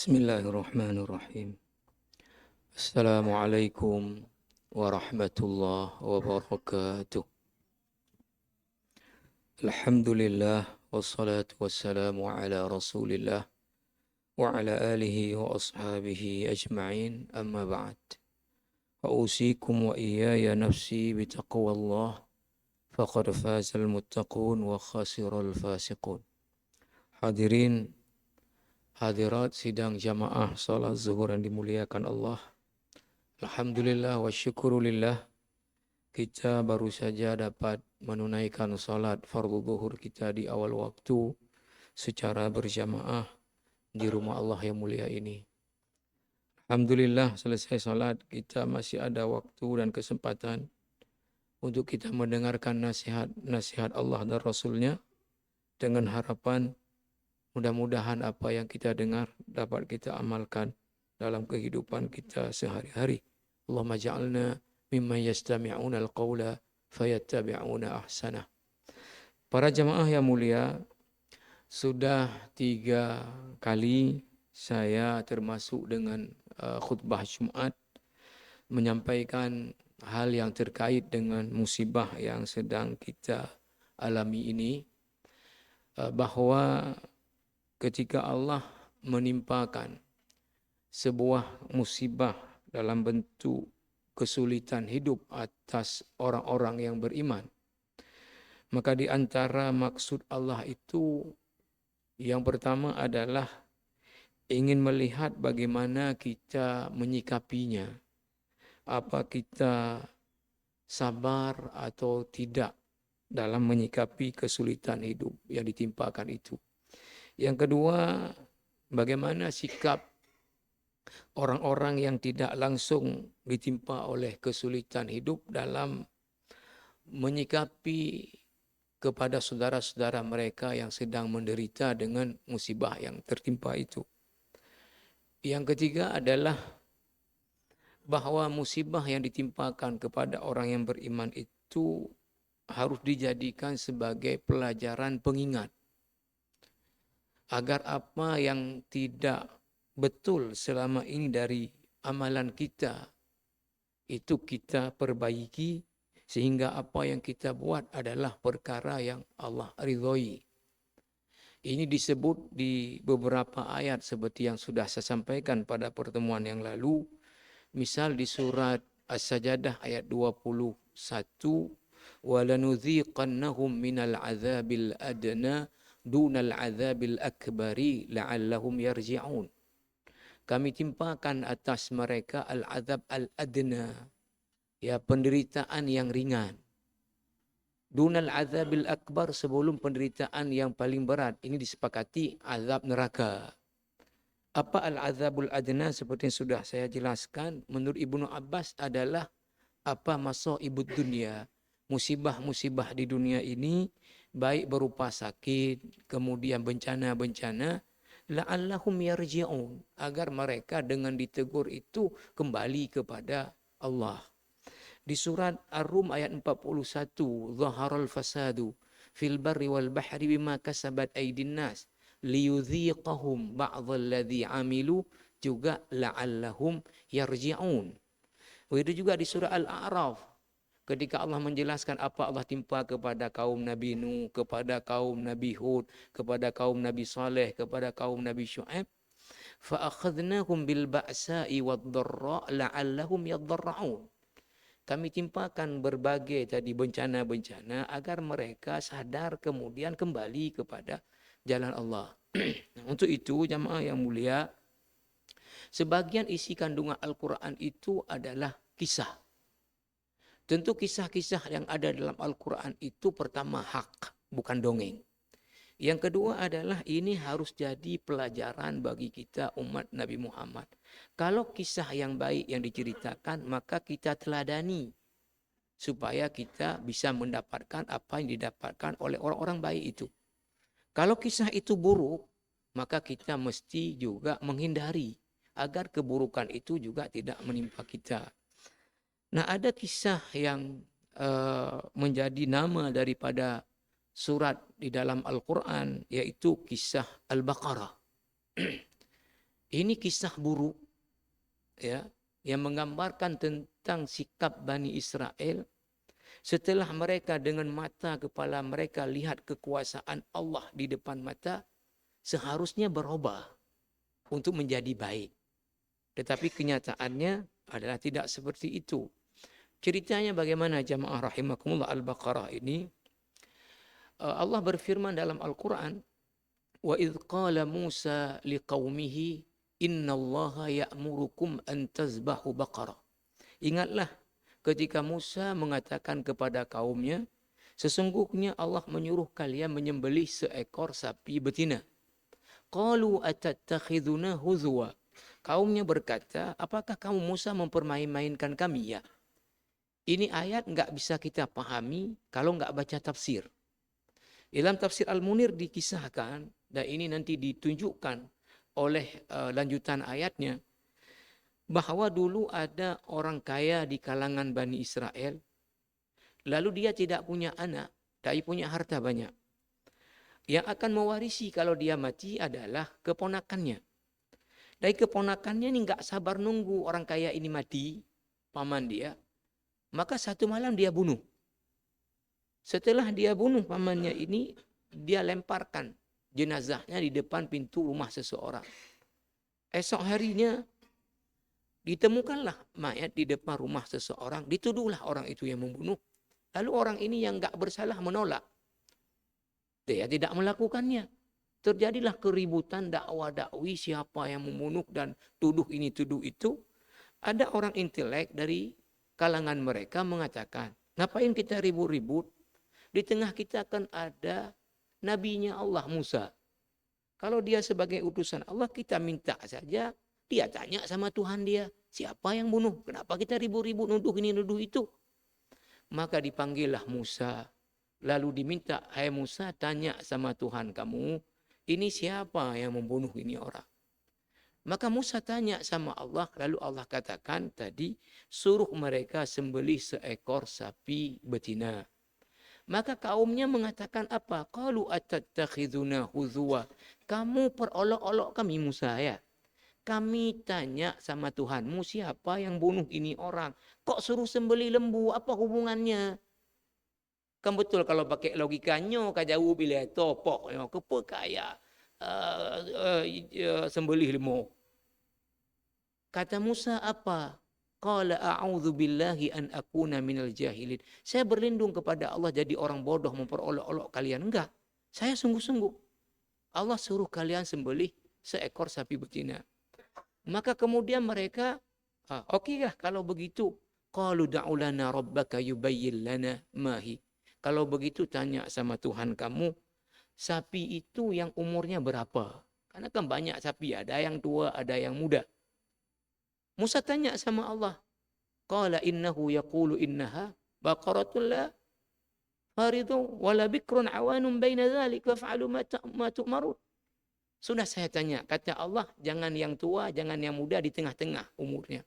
Bismillahirrahmanirrahim. Assalamualaikum warahmatullahi wabarakatuh. Alhamdulillah wassalatu wassalamu ala Rasulillah wa ala alihi wa ashabihi ajma'in, amma ba'd. Fausikum wa iyaya nafsi bitaqwallah faqad fazal muttaqun wa khasiral fasiqun. Hadirin hadirat sidang jamaah salat zuhur yang dimuliakan Allah. Alhamdulillah wa syukurulillah, kita baru saja dapat menunaikan salat fardu zuhur kita di awal waktu secara berjamaah di rumah Allah yang mulia ini. Alhamdulillah, selesai salat kita masih ada waktu dan kesempatan untuk kita mendengarkan nasihat Allah dan Rasulnya, dengan harapan mudah-mudahan apa yang kita dengar dapat kita amalkan dalam kehidupan kita sehari-hari. Allahumma ja'alna mimman yastami'una al-qawla fayattabi'una ahsanah. Para jamaah yang mulia, sudah 3 kali saya termasuk dengan khutbah Jumat menyampaikan hal yang terkait dengan musibah yang sedang kita alami ini, bahwa ketika Allah menimpakan sebuah musibah dalam bentuk kesulitan hidup atas orang-orang yang beriman, maka di antara maksud Allah itu yang pertama adalah ingin melihat bagaimana kita menyikapinya. Apa kita sabar atau tidak dalam menyikapi kesulitan hidup yang ditimpakan itu. Yang kedua, bagaimana sikap orang-orang yang tidak langsung ditimpa oleh kesulitan hidup dalam menyikapi kepada saudara-saudara mereka yang sedang menderita dengan musibah yang tertimpa itu. Yang ketiga adalah bahwa musibah yang ditimpakan kepada orang yang beriman itu harus dijadikan sebagai pelajaran pengingat, agar apa yang tidak betul selama ini dari amalan kita itu kita perbaiki, sehingga apa yang kita buat adalah perkara yang Allah ridhoi. Ini disebut di beberapa ayat seperti yang sudah saya sampaikan pada pertemuan yang lalu. Misal di surat As-Sajdah ayat 21, وَلَنُذِيقَنَّهُمْ مِنَ الْعَذَابِ الْأَدْنَى دُونَ الْعَذَابِ الْأَكْبَرِ لَعَلَّهُمْ يَرْجِعُونَ. Kami timpakan atas mereka al-azab al-adna, ya, penderitaan yang ringan. Dunal azabil akbar, sebelum penderitaan yang paling berat. Ini disepakati azab neraka. Apa al-azabul adna? Seperti yang sudah saya jelaskan, menurut Ibnu Abbas adalah apa masaibud dunia, musibah-musibah di dunia ini, baik berupa sakit, kemudian bencana-bencana, la'allahum yarji'un, agar mereka dengan ditegur itu kembali kepada Allah. Di surat Ar-Rum ayat 41, zaharal fasadu fil barri wal bahri bima kasabat aydin nas liyudhiqahum ba'dalladzi amilu, juga la'allahum yarji'un. Begitu juga di surah Al-A'raf, ketika Allah menjelaskan apa Allah timpa kepada kaum Nabi Nuh, kepada kaum Nabi Hud, kepada kaum Nabi Saleh, kepada kaum Nabi Syu'aib, fa'akhadnahum bil ba'sa'i wad dharra la'allahum yadharra'un. Kami timpakan berbagai tadi bencana-bencana agar mereka sadar kemudian kembali kepada jalan Allah. Untuk itu jamaah yang mulia, sebagian isi kandungan Al-Quran itu adalah kisah. Tentu kisah-kisah yang ada dalam Al-Quran itu pertama hak, bukan dongeng. Yang kedua adalah ini harus jadi pelajaran bagi kita umat Nabi Muhammad. Kalau kisah yang baik yang diceritakan, maka kita teladani supaya kita bisa mendapatkan apa yang didapatkan oleh orang-orang baik itu. Kalau kisah itu buruk, maka kita mesti juga menghindari agar keburukan itu juga tidak menimpa kita. Nah, ada kisah yang menjadi nama daripada surat di dalam Al-Quran, yaitu kisah Al-Baqarah. Ini kisah buruk ya, yang menggambarkan tentang sikap Bani Israel setelah mereka dengan mata kepala mereka lihat kekuasaan Allah di depan mata, seharusnya berubah untuk menjadi baik. Tetapi kenyataannya adalah tidak seperti itu. Ceritanya bagaimana jamaah rahimakumullah, Al-Baqarah ini, Allah berfirman dalam Al-Quran, wa idh qala Musa liqaumihi innallaha ya'murukum an tazbahu baqarah. Ingatlah ketika Musa mengatakan kepada kaumnya, sesungguhnya Allah menyuruh kalian menyembelih seekor sapi betina. Qalu atattakhiduna huzwa. Kaumnya berkata, apakah kamu Musa mempermain-mainkan kami ya? Ini ayat enggak bisa kita pahami kalau enggak baca tafsir. Dalam tafsir Al-Munir dikisahkan, dan ini nanti ditunjukkan oleh lanjutan ayatnya, bahwa dulu ada orang kaya di kalangan Bani Israel, lalu dia tidak punya anak, tapi punya harta banyak. Yang akan mewarisi kalau dia mati adalah keponakannya. Dari keponakannya ini enggak sabar nunggu orang kaya ini mati, paman dia, maka satu malam dia bunuh. Setelah dia bunuh pamannya ini, dia lemparkan jenazahnya di depan pintu rumah seseorang. Esok harinya ditemukanlah mayat di depan rumah seseorang, dituduhlah orang itu yang membunuh. Lalu orang ini yang enggak bersalah menolak. Dia tidak melakukannya. Terjadilah keributan dakwa-dakwi siapa yang membunuh dan tuduh ini tuduh itu. Ada orang intelek dari kalangan mereka mengatakan, ngapain kita ribut-ribut? Di tengah kita kan ada nabinya Allah Musa. Kalau dia sebagai utusan Allah, kita minta saja. Dia tanya sama Tuhan dia, siapa yang bunuh? Kenapa kita ribut-ribut nuduh ini nuduh itu? Maka dipanggillah Musa. Lalu diminta, hai Musa, tanya sama Tuhan kamu, ini siapa yang membunuh ini orang? Maka Musa tanya sama Allah, lalu Allah katakan tadi, suruh mereka sembelih seekor sapi betina. Maka kaumnya mengatakan apa? Qalu atattakhiduna huzwa. Kamu perolok-olok kami Musa ya. Kami tanya sama Tuhanmu, siapa yang bunuh ini orang? Kok suruh sembelih lembu? Apa hubungannya? Kan betul kalau pakai logikanya, kajau bila topok, kepa kaya sembelih lembu. Kata Musa apa? Qala a'udzu billahi an akuna minal jahilin. Saya berlindung kepada Allah jadi orang bodoh memperolok-olok kalian. Enggak. Saya sungguh-sungguh. Allah suruh kalian sembelih seekor sapi betina. Maka kemudian mereka, oke lah kalau begitu. Qalu da'u lana rabbaka yubayyin lana mahi. Kalau begitu tanya sama Tuhan kamu, sapi itu yang umurnya berapa? Karena kan banyak sapi, ada yang tua, ada yang muda. Musa tanya sama Allah. Qala innahu yaqulu innaha baqaratun la faridun wala bikrun awanun baina dzalik fa'alu ma tu'marun. Sudah saya tanya, kata Allah, jangan yang tua, jangan yang muda, di tengah-tengah umurnya.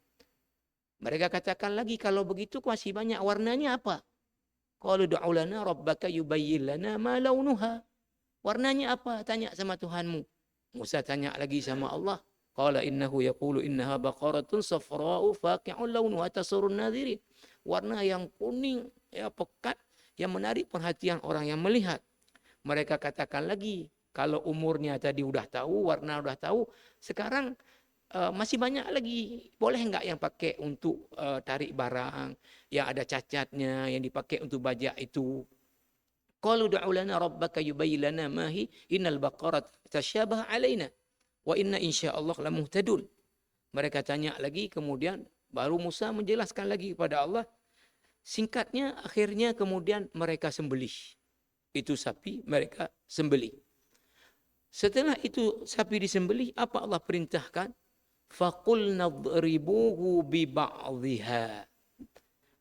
Mereka katakan lagi, kalau begitu masih banyak, warnanya apa? Qalu du'u lana rabbaka yubayyin lana ma launuha. Warnanya apa? Tanya sama Tuhanmu. Musa tanya lagi sama Allah. Qala innahu yaqulu innaha baqaratun safra'u faqi'un launuha tasurrun nadhirin. Warna yang kuning, ya pekat, yang menarik perhatian orang yang melihat. Mereka katakan lagi, kalau umurnya tadi udah tahu, warna udah tahu, sekarang masih banyak lagi. Boleh enggak yang pakai untuk tarik barang, yang ada cacatnya, yang dipakai untuk bajak itu? Qalu du'u lana rabbaka yubayyin lana ma hi innal baqarat tasyabaha alaina wa inna insyaallah lamuhtadun. Mereka tanya lagi, kemudian baru Musa menjelaskan lagi kepada Allah. Singkatnya, akhirnya kemudian mereka sembelih. Itu sapi mereka sembelih. Setelah itu sapi disembelih, apa Allah perintahkan? Faqulna dhribuhu bi ba'dhiha.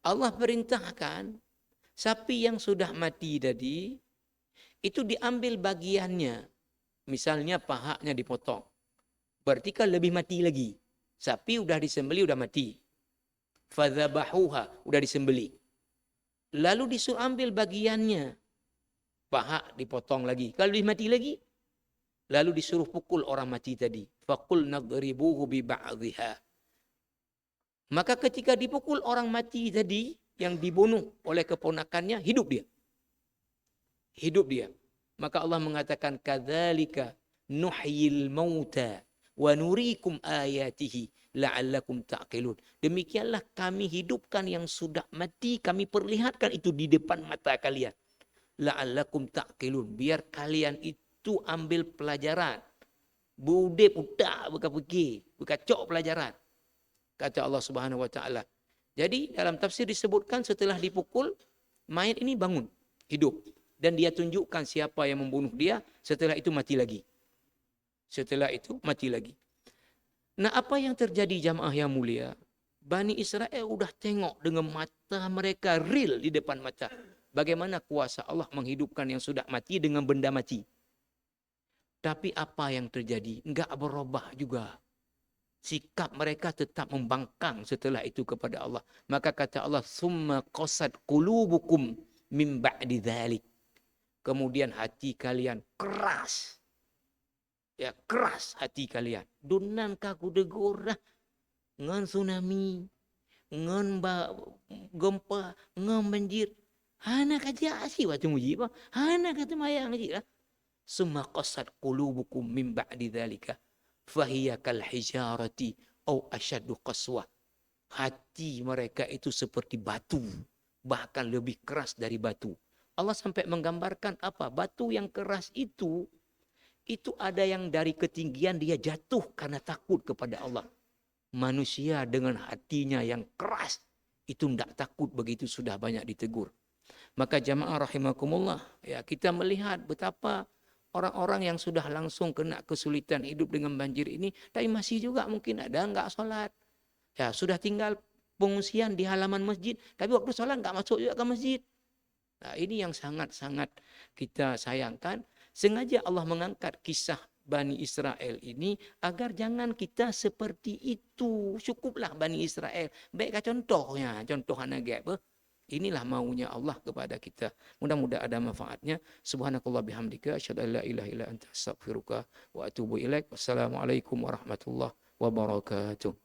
Allah perintahkan sapi yang sudah mati tadi itu diambil bagiannya. Misalnya pahanya dipotong. Berarti kan lebih mati lagi. Sapi udah disembelih udah mati. Fadzabahuha udah disembelih. Lalu disuruh ambil bagiannya. Paha dipotong lagi. Kalau lebih mati lagi, Lalu disuruh pukul orang mati tadi. Faqul nadribuhu bi ba'dhiha. Maka ketika dipukul orang mati tadi, yang dibunuh oleh keponakannya, hidup dia. Hidup dia. Maka Allah mengatakan, kadzalika nuhyil mauta wa nuriikum ayatihi la'allakum ta'qilun. Demikianlah kami hidupkan yang sudah mati, kami perlihatkan itu di depan mata kalian. La'allakum ta'qilun. Biar kalian itu ambil pelajaran. Bude udah buka pergi, buka cok pelajaran. Kata Allah Subhanahu wa taala. Jadi dalam tafsir disebutkan setelah dipukul, mayat ini bangun, hidup. Dan dia tunjukkan siapa yang membunuh dia, setelah itu mati lagi. Setelah itu mati lagi. Nah, apa yang terjadi jamaah yang mulia? Bani Israel udah tengok dengan mata mereka real di depan mata. Bagaimana kuasa Allah menghidupkan yang sudah mati dengan benda mati. Tapi apa yang terjadi? Enggak berubah juga. Sikap mereka tetap membangkang setelah itu kepada Allah. Maka kata Allah, summa qasad qulubukum min ba'di dzalik. Kemudian hati kalian keras. Ya, keras hati kalian. Dunan kaku degorah ngan tsunami, ngan gempa, ngan banjir. Hana kaja asi waktu muji apa? Hana kata mayang aja lah. Summa qasad qulubukum min ba'di dzalika. Fahiya kal hijarati au asyaddu qaswah. Hati mereka itu seperti batu, bahkan lebih keras dari batu. Allah sampai menggambarkan apa? Batu yang keras itu ada yang dari ketinggian dia jatuh karena takut kepada Allah. Manusia dengan hatinya yang keras itu tidak takut begitu sudah banyak ditegur. Maka jamaah rahimakumullah, ya kita melihat betapa orang-orang yang sudah langsung kena kesulitan hidup dengan banjir ini, tapi masih juga mungkin ada enggak sholat. Ya sudah tinggal pengungsian di halaman masjid, tapi waktu sholat enggak masuk juga ke masjid. Nah, ini yang sangat-sangat kita sayangkan. Sengaja Allah mengangkat kisah Bani Israel ini agar jangan kita seperti itu. Cukuplah Bani Israel. Baiklah contohnya, contoh anak apa? Inilah maunya Allah kepada kita. Mudah-mudahan ada manfaatnya. Subhanakallah bihamdika asyhadu an la ilaha illa anta astaghfiruka wa atubu ilaik. Wassalamualaikum warahmatullahi wabarakatuh.